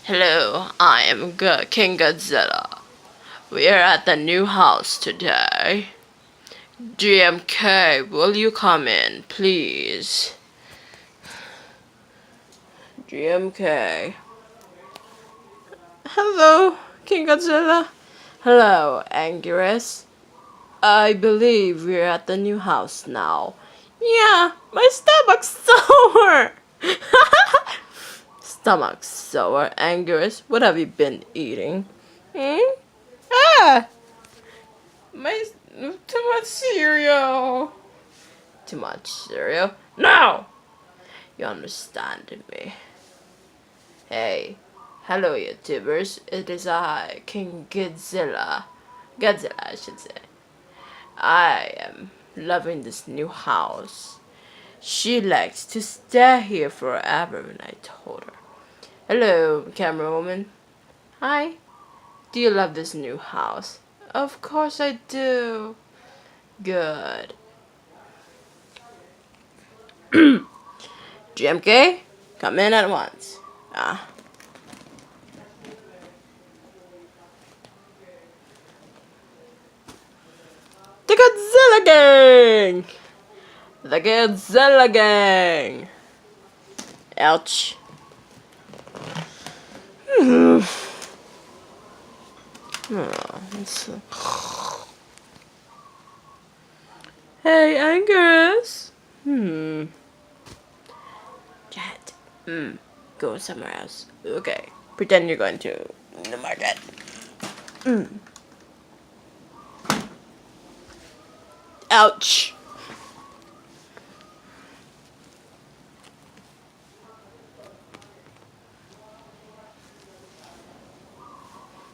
Hello, I am King Godzilla. We are at the new house today. GMK, will you come in, please? GMK. Hello, King Godzilla. Hello, Anguirus. I believe we're at the new house now. Yeah, my stomach's sore. Stomach sore, Anguirus. What have you been eating? Ah! Too much cereal. Too much cereal? No! You understand me. Hey. Hello, YouTubers. It is I, King Godzilla. Godzilla, I should say. I am loving this new house. She likes to stay here forever when I told her. Hello, camera woman. Hi. Do you love this new house? Of course I do. Good. GMK, come in at once. The Godzilla Gang! The Godzilla Gang! Ouch. Hey, Angus. Chat. Go somewhere else. Okay. Pretend you're going to the market. Ouch.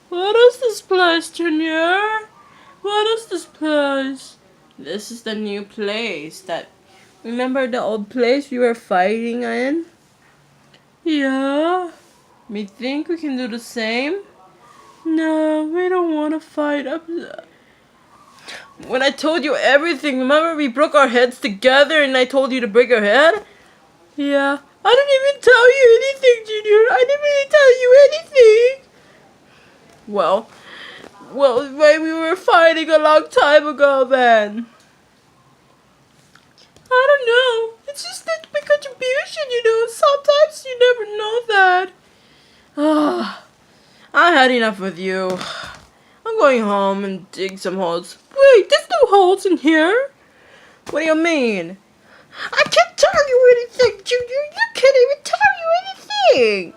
What is this place, Junior? What is this place? This is the new place that... Remember the old place we were fighting in? Yeah. We think we can do the same? No, we don't want to fight up. When I told you everything, remember we broke our heads together and I told you to break your head? Yeah. I didn't even tell you anything, Junior. I didn't really tell you anything. Well, we were fighting a long time ago then. I don't know. It's just that my contribution, sometimes you never know that. I had enough with you. I'm going home and dig some holes. Wait, there's no holes in here. What do you mean? I can't tell you anything, Junior. You can't even tell you anything.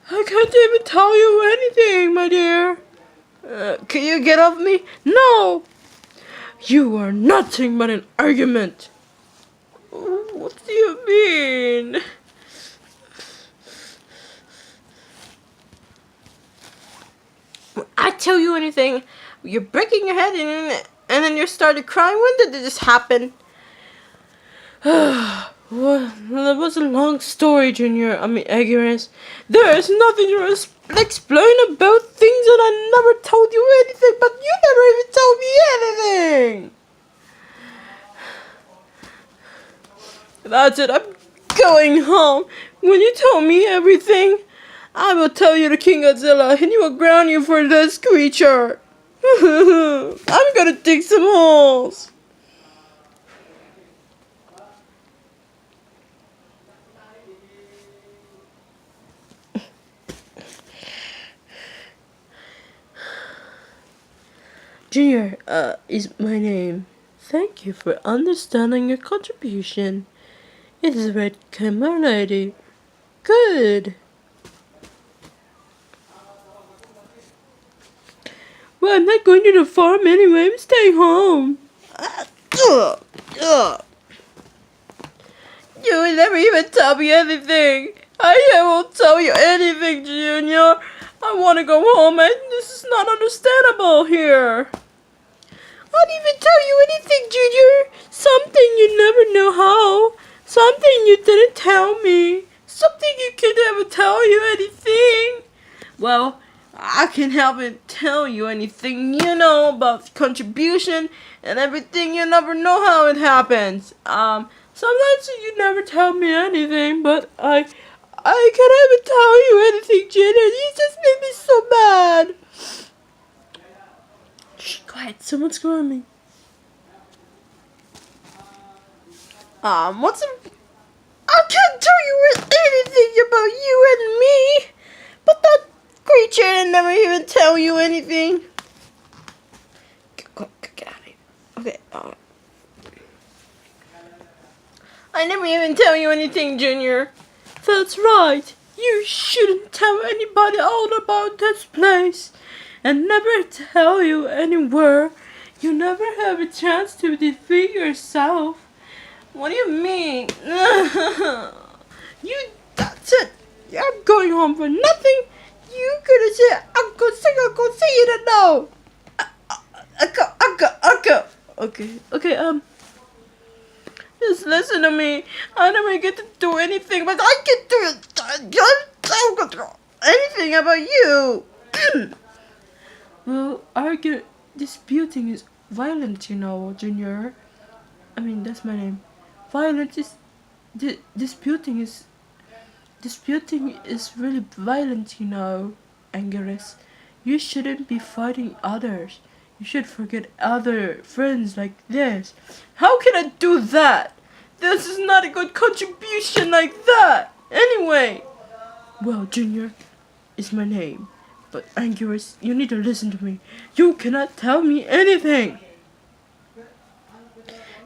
I can't even tell you anything, my dear. Can you get off me? No! You are nothing but an argument. What do you mean? When I tell you anything, you're breaking your head and then you started crying. When did this happen? Well, that was a long story, Junior. Ignorance. There is nothing to explain about things that I never told you anything, but you never even told me anything. That's it. I'm going home. When you tell me everything, I will tell you to King Godzilla, and he will ground you for this creature. I'm gonna dig some holes. Junior, is my name. Thank you for understanding your contribution. It is a red community. Good. Well, I'm not going to the farm anyway. I'm staying home. You will never even tell me anything. I won't tell you anything, Junior. I want to go home, and this is not understandable here. I didn't even tell you anything, Junior. Something you never know how. Something you didn't tell me. Something you could never tell you anything. Well, I can help it tell you anything you know about contribution and everything. You never know how it happens. Sometimes you never tell me anything, but I can't even tell you anything, Someone's calling. What's a... I can't tell you anything about you and me, but that creature didn't never even tell you anything. Get out of here. Okay, I never even tell you anything, Junior. That's right. You shouldn't tell anybody all about this place. And never tell you anywhere. You never have a chance to defeat yourself. What do you mean? That's it. You're going home for nothing. You could have said, Uncle say you don't know. Uncle. Okay, just listen to me. I never get to do anything, but I can do anything about you. Well, disputing is violent, Junior. I mean, that's my name. Violent is disputing is really violent, Angerus. You shouldn't be fighting others. You should forget other friends like this. How can I do that? This is not a good contribution like that. Anyway. Well, Junior is my name. But Angerus, you need to listen to me. You cannot tell me anything.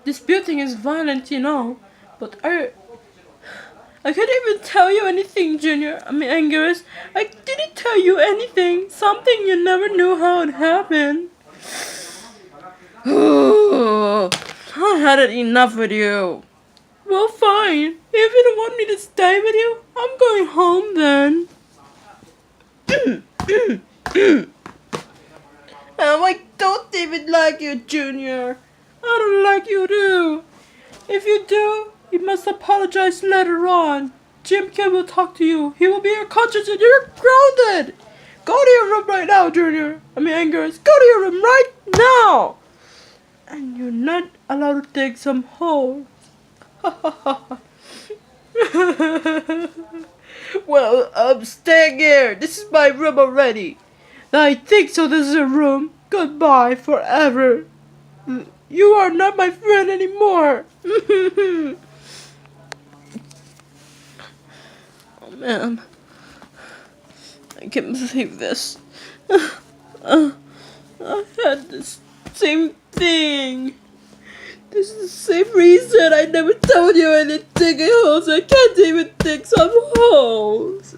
Disputing is violent, but I can't even tell you anything, Junior. I mean, Angerus, I didn't tell you anything. Something you never knew how it happened. I had it enough with you. Well, fine. If you don't want me to stay with you, I'm going home then. I don't even like you, Junior. I don't like you too. If you do, you must apologize later on. Jim Kim will talk to you. He will be your conscience and you're grounded. Go to your room right now, Junior. Angerus. Go to your room right now. And you're not allowed to dig some holes. Well, I'm staying here. This is my room already. I think so. This is a room. Goodbye forever. You are not my friend anymore. Oh man, I can't believe this. I had this same thing. This is the same reason I never told you I didn't dig holes. I can't even dig some holes.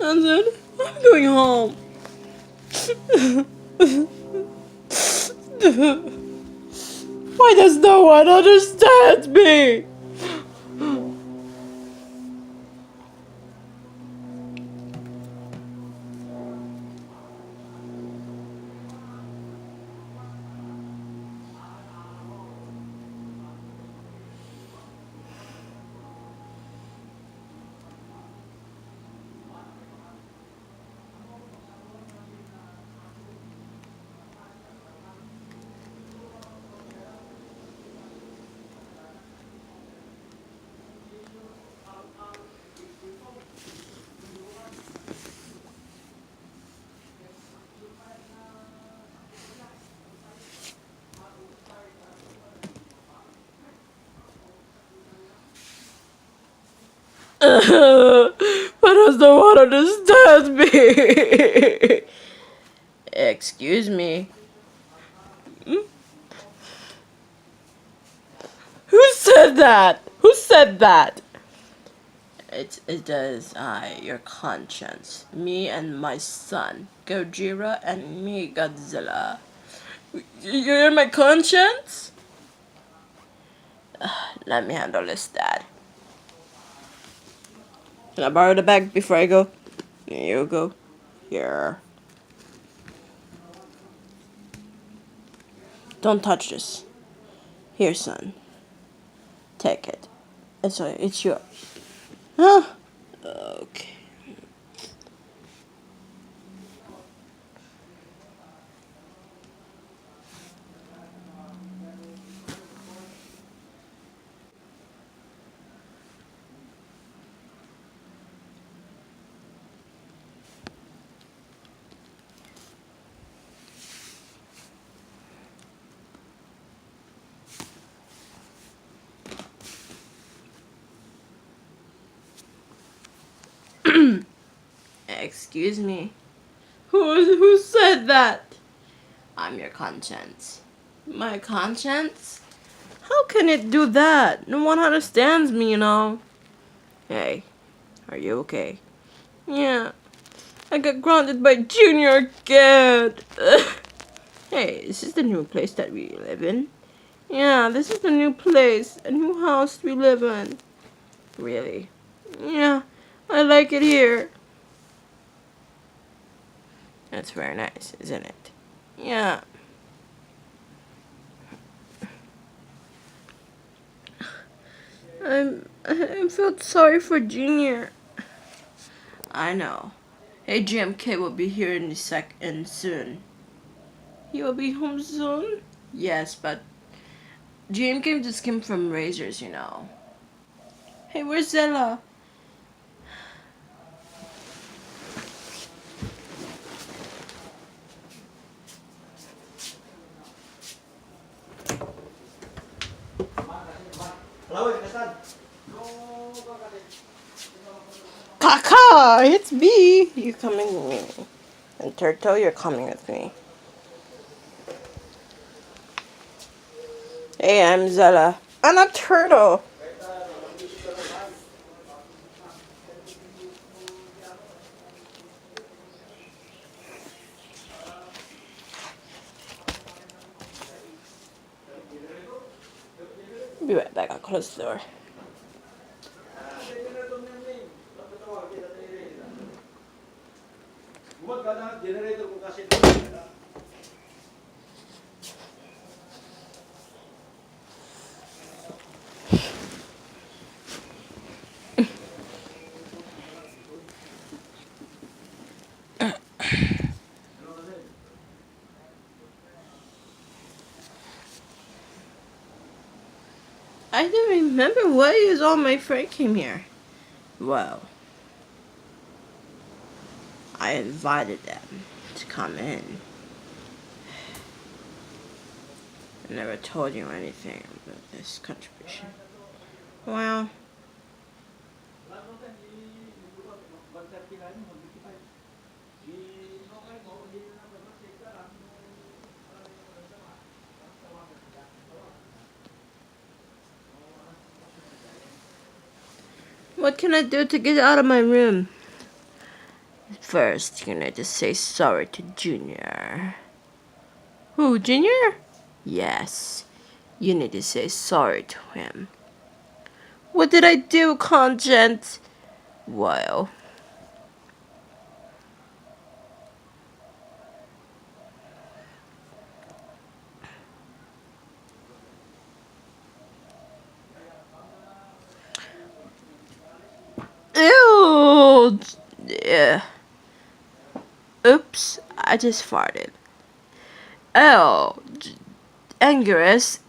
And then I'm going home. Why does no one understand me? Why does no one understand me? Excuse me. Who said that? Who said that? It is I, your conscience. Me and my son, Gojira, and me, Godzilla. You're my conscience? Let me handle this, Dad. Can I borrow the bag before I go? Here you go. Here. Don't touch this. Here, son. Take it. It's yours. Huh? Okay. Excuse me. Who said that? I'm your conscience. My conscience? How can it do that? No one understands me, you know. Hey, are you okay? Yeah, I got grounded by Junior again. Hey, is this the new place that we live in? Yeah, this is the new place, a new house we live in. Really? Yeah, I like it here. That's very nice, isn't it? Yeah. I felt sorry for Junior. I know. Hey, GMK will be here in a second soon. He will be home soon? Yes, but GMK just came from Razors, you know. Hey, where's Zella? Kaka, it's me. You coming with me? And Turtle, you're coming with me. Hey, I'm Zella. I'm a turtle. Be right back. I'll close the door. I don't remember why is all my friend came here. Well, I invited them to come in. I never told you anything about this contribution. Well, what can I do to get out of my room? First, you need to say sorry to Junior. Who, Junior? Yes, you need to say sorry to him. What did I do, Conscience? Well, ew. Yeah. Oops, I just farted. Oh, Angerus,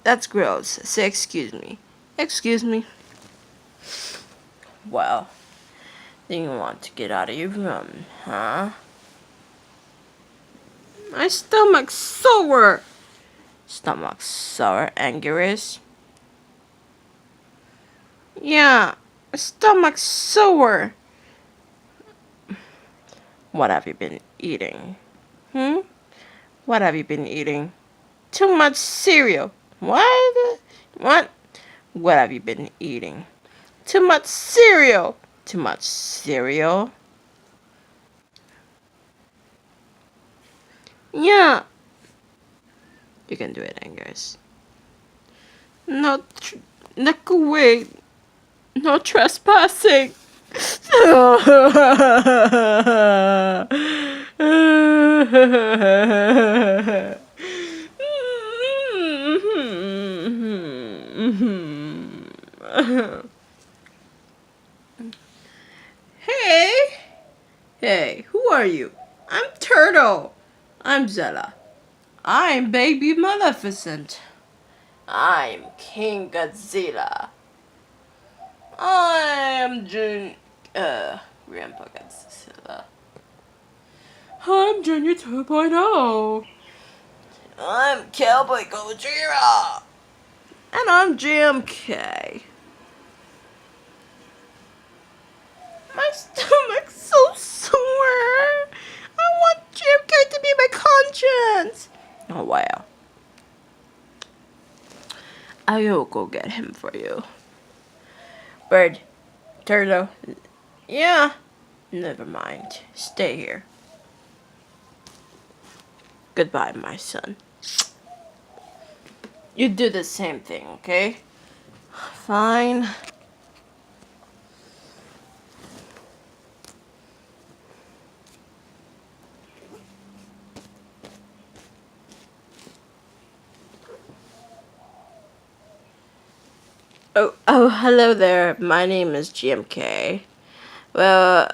that's gross. Say excuse me. Excuse me. Well, then you want to get out of your room, huh? My stomach's sore. Stomach sore, Angerus? Yeah, my stomach's sore. What have you been eating? What have you been eating? Too much cereal. What? What? What have you been eating? Too much cereal. Too much cereal? Yeah. You can do it, Angus. No, look away. No trespassing. Hey! Hey, who are you? I'm Turtle. I'm Zella. I'm Baby Maleficent. I'm King Godzilla. I'm Grandpa Godzilla. I'm Junior 2.0. I'm Cowboy Gojira. And I'm GMK. My Well, I will go get him for you. Bird, turtle, yeah, never mind. Stay here. Goodbye, my son. You do the same thing, okay? Fine. Oh, hello there. My name is GMK. Well,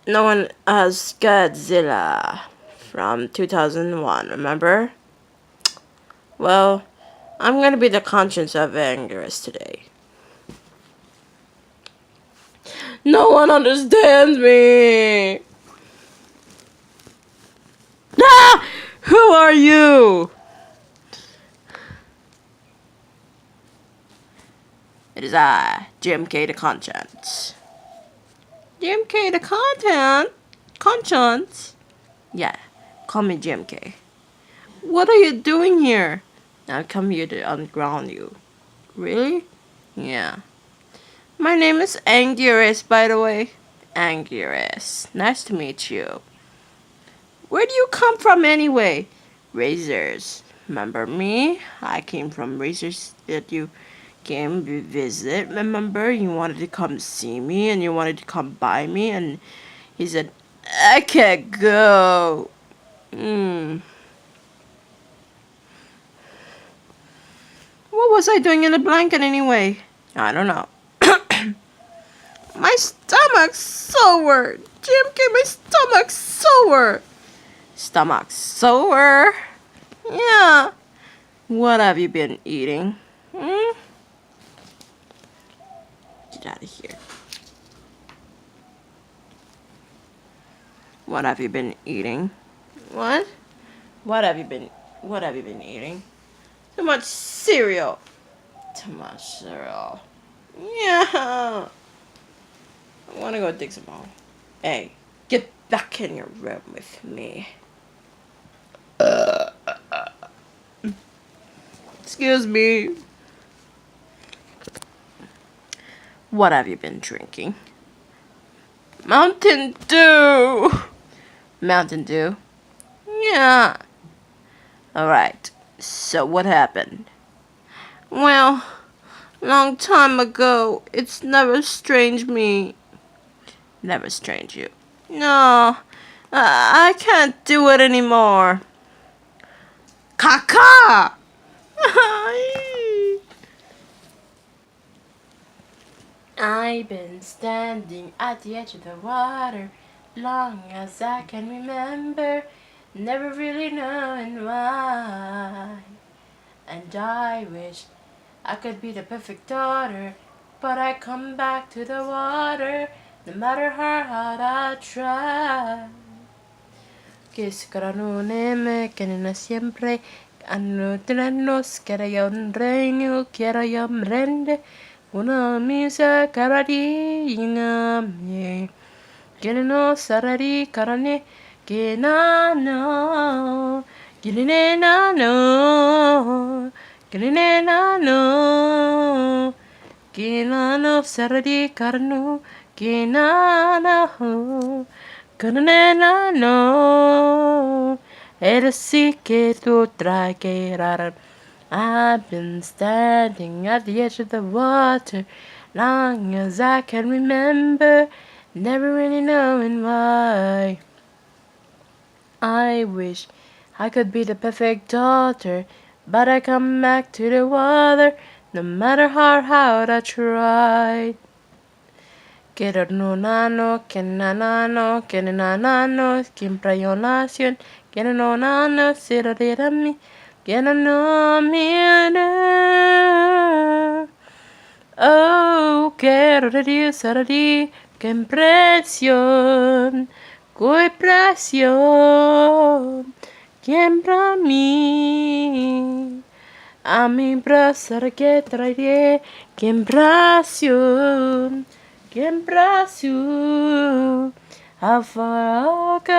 no one has Godzilla from 2001, remember? Well, I'm gonna be the conscience of Angerus today. No one understands me! Ah! Who are you? It is I, GMK the Conscience. GMK the Conscience? Yeah, call me GMK. What are you doing here? I'll come here to unground you. Really? Yeah. My name is Angerus, by the way. Angerus. Nice to meet you. Where do you come from anyway? Razors. Remember me? I came from Razors that you came to visit. Remember? You wanted to come see me and you wanted to come by me and he said, I can't go. What was I doing in the blanket anyway? I don't know. My stomach's sore. GMK, my stomach's sore. Stomach sore? Yeah. What have you been eating? Get out of here. What have you been eating? What? What have you been eating? Too much cereal. Too much cereal. Yeah. I wanna go dig some more. Hey, get back in your room with me. Excuse me. What have you been drinking? Mountain Dew. Mountain Dew? Yeah. Alright. So what happened? Well, long time ago, it's never strange me. Never strange you. No, I can't do it anymore. Caca! I've been standing at the edge of the water long as I can remember, never really knowing why. And I wish I could be the perfect daughter, but I come back to the water no matter how hard I try. Que es me que no siempre anu trenos quiero yo un reino quiero yo rende una misa cararina me que no sarari carane que na no que na no que na no que no sarari carno que na no Canana no, el sí que tú traerás. I've been standing at the edge of the water long as I can remember, never really knowing why. I wish I could be the perfect daughter, but I come back to the water no matter how hard I tried. Quiero no nano, que nanano, que nanano, que impresionación, que no nano, será de mí, que no mira. Oh, quiero de Dios, será de que impresión, que impresión, que para mí. A mi brazo que traeré, que impresión. Que embraço a faca.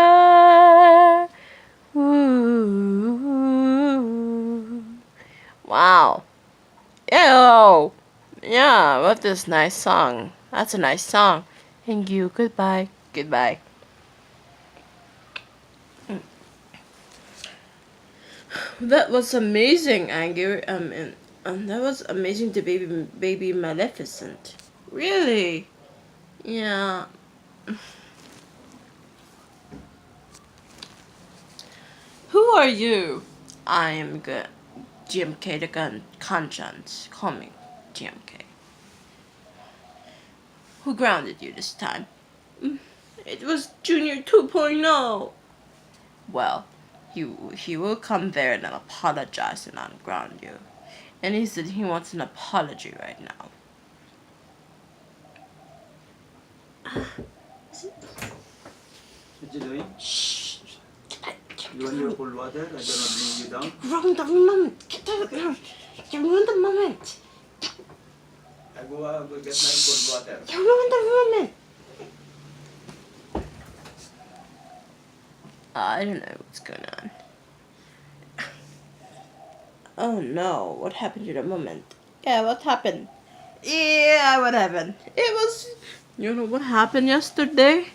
Wow. Ew. Yeah, what this nice song. That's a nice song. Thank you. Goodbye. Goodbye. That was amazing, Anger. That was amazing to baby Maleficent. Really? Yeah. Who are you? I am good. GMK the conscience. Call me GMK. Who grounded you this time? It was Junior 2.0. Well, he will come there and apologize and unground you. And he said he wants an apology right now. What you doing? Shh. You want your cold water? I don't bring you down. Wrong the moment. You ruined the moment. I go get my cold water. You ruined the moment. I don't know what's going on. Oh no, what happened to the moment? Yeah, what happened? Yeah, what happened? It was... You know what happened yesterday?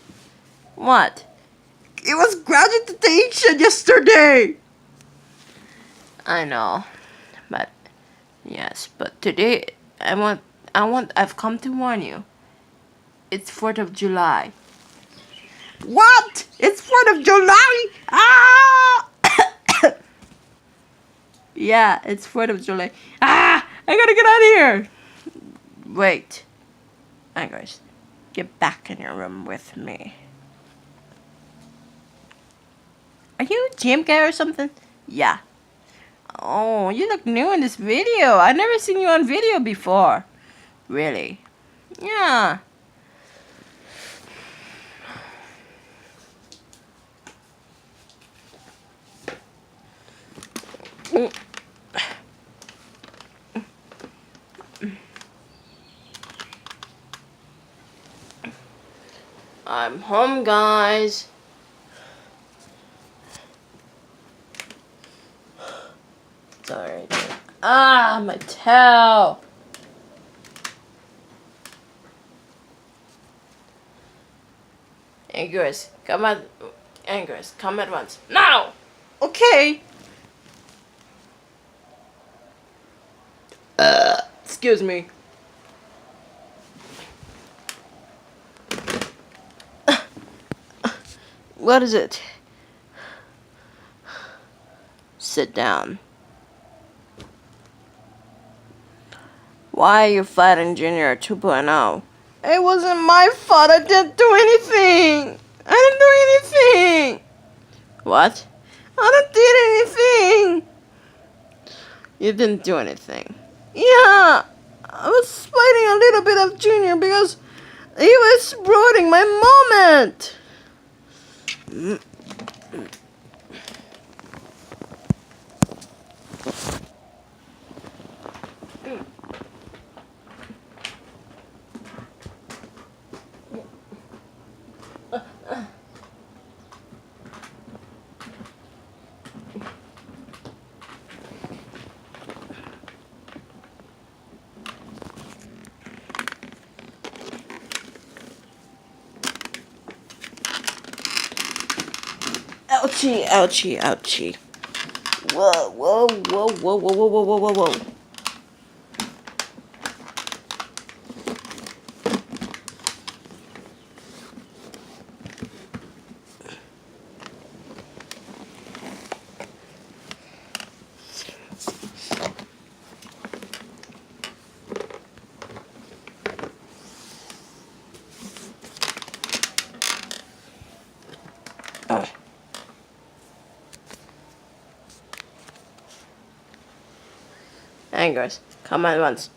What? It was graduation yesterday! I know. But, yes, but today, I've come to warn you. It's 4th of July. What? It's 4th of July? Ah! Yeah, it's 4th of July. Ah! I gotta get out of here! Wait. Anyways, get back in your room with me. Are you Jim guy or something? Yeah. Oh, you look new in this video. I've never seen you on video before. Really? Yeah. I'm home, guys. Sorry. Ah, my tail. Angus, come at once. Now! Okay. Excuse me. What is it? Sit down. Why are you fighting Junior 2.0? It wasn't my fault. I didn't do anything. I didn't do anything. What? I didn't do anything. You didn't do anything. Yeah. I was fighting a little bit of Junior because he was ruining my moment. Ouchie, ouchie, ouchie. Whoa, whoa, whoa, whoa, whoa, whoa, whoa, whoa, whoa. Angus, come at once.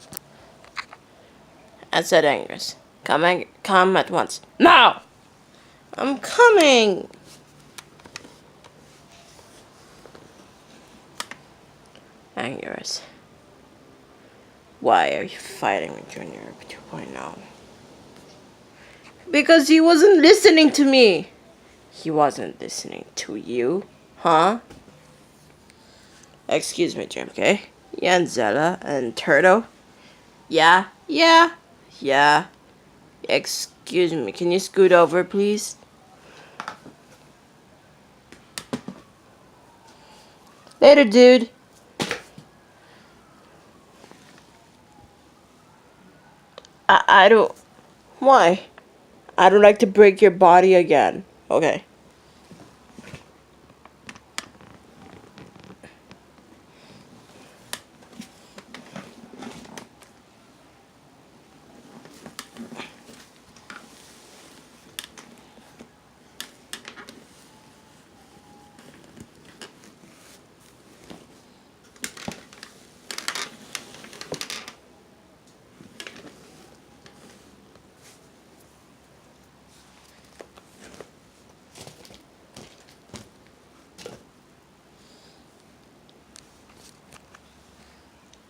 I said Angus, come at once. Now! I'm coming! Angus, why are you fighting with Junior 2.0? Because he wasn't listening to me. He wasn't listening to you, huh? Excuse me, Jim, okay? Godzilla and Turtle. Yeah, yeah, yeah. Excuse me, can you scoot over, please? Later, dude. I don't... Why? I don't like to break your body again. Okay.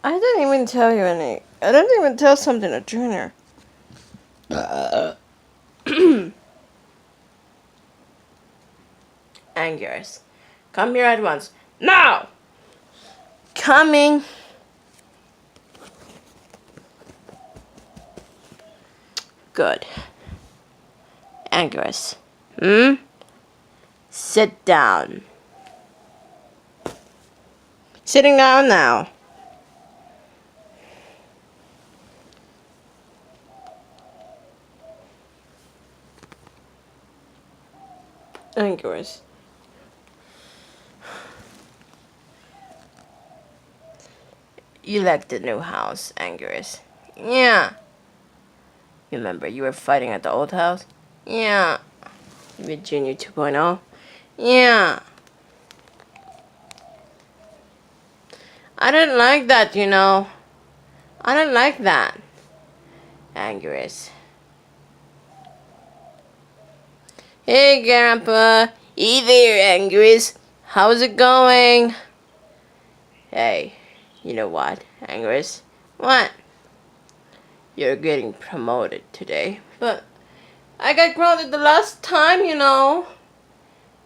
I didn't even tell you any. I didn't even tell something to Junior. Angus, come here at once. Now! Coming. Good. Angus. Sit down. Sitting down now. Angus. You like the new house, Angus. Yeah. Remember, you were fighting at the old house? Yeah. With Junior 2.0? Yeah. I didn't like that, you know. I didn't like that. Angus. Hey, Grandpa. Hey there, Angus. How's it going? Hey, you know what, Angus? What? You're getting promoted today. But I got grounded the last time, you know.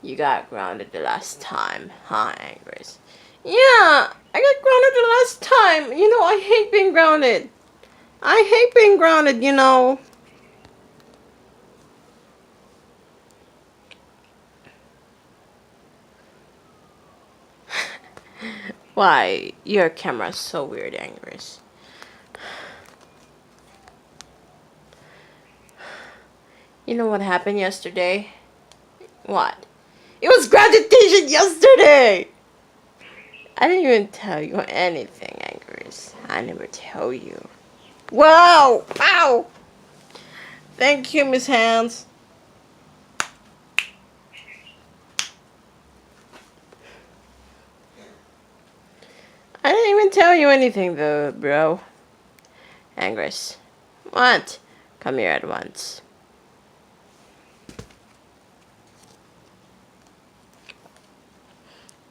You got grounded the last time, huh, Angus? Yeah, I got grounded the last time. You know, I hate being grounded. I hate being grounded, you know. Why? Your camera's so weird, Angus. You know what happened yesterday? What? It was graduation yesterday! I didn't even tell you anything, Angus. I never tell you. Wow! Ow! Thank you, Miss Hands. I didn't even tell you anything though, bro. Angus. What? Come here at once.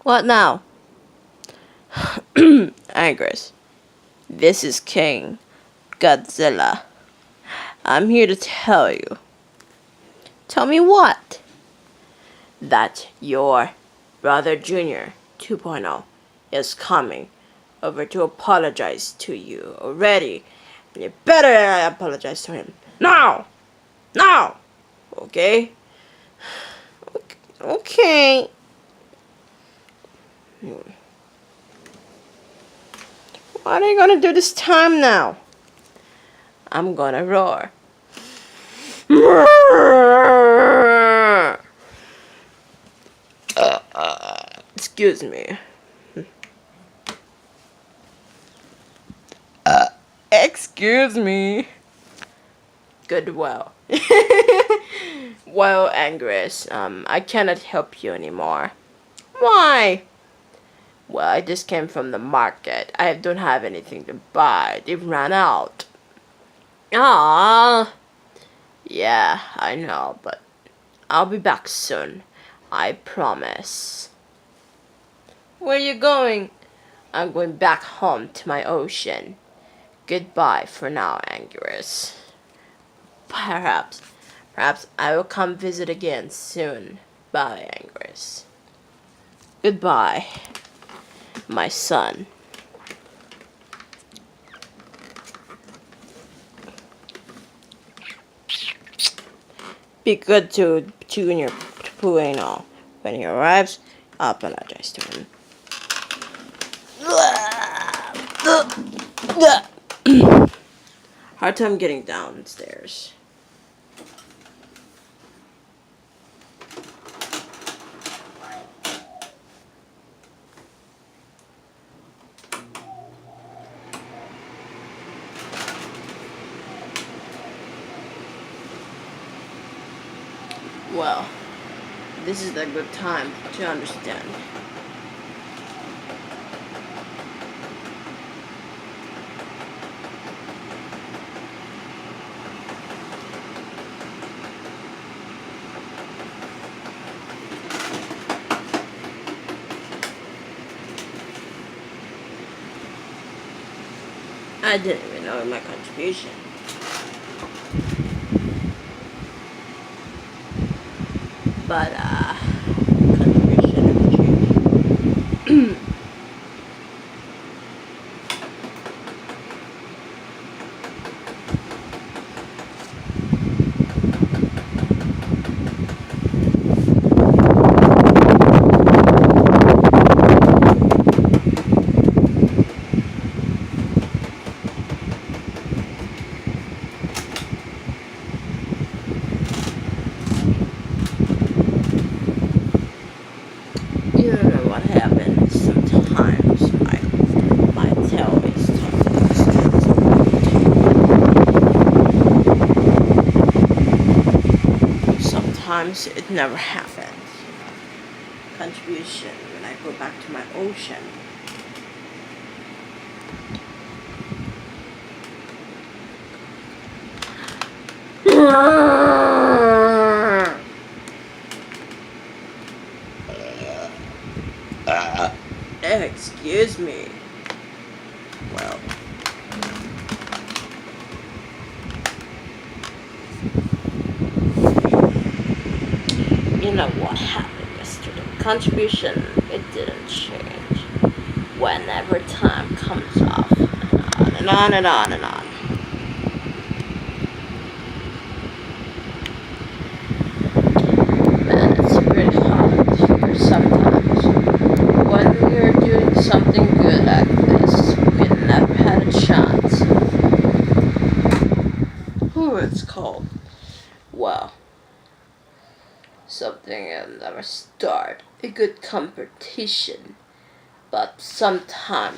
What now? Angus. This is King Godzilla. I'm here to tell you. Tell me what? That your brother Junior 2.0 is coming over to apologize to you already. And you better apologize to him. Now! Now! Okay? Okay. What are you gonna do this time now? I'm gonna roar. Excuse me. Excuse me. Good, well. Well, Angus, I cannot help you anymore. Why? Well, I just came from the market. I don't have anything to buy. They've run out. Ah. Yeah, I know, but I'll be back soon. I promise. Where are you going? I'm going back home to my ocean. Goodbye for now, Angus. Perhaps I will come visit again soon. Bye, Angus. Goodbye, my son. be good to Junior Bueno. When he arrives, I'll apologize to him. Hard time getting downstairs. Well, this is a good time to understand. I didn't even know my contribution. But, contribution never changed. You don't know what happens. Sometimes my tail is tough. Sometimes it never happens. Contribution when I go back to my ocean. Excuse me. Well. You know what happened yesterday? Contribution, it didn't change. Whenever time comes off, and on and on and on. Man, it's really hard here sometimes. When we're doing something good like this, we never had a chance. Who it's called? Well, something I'll never start. A good competition. But sometimes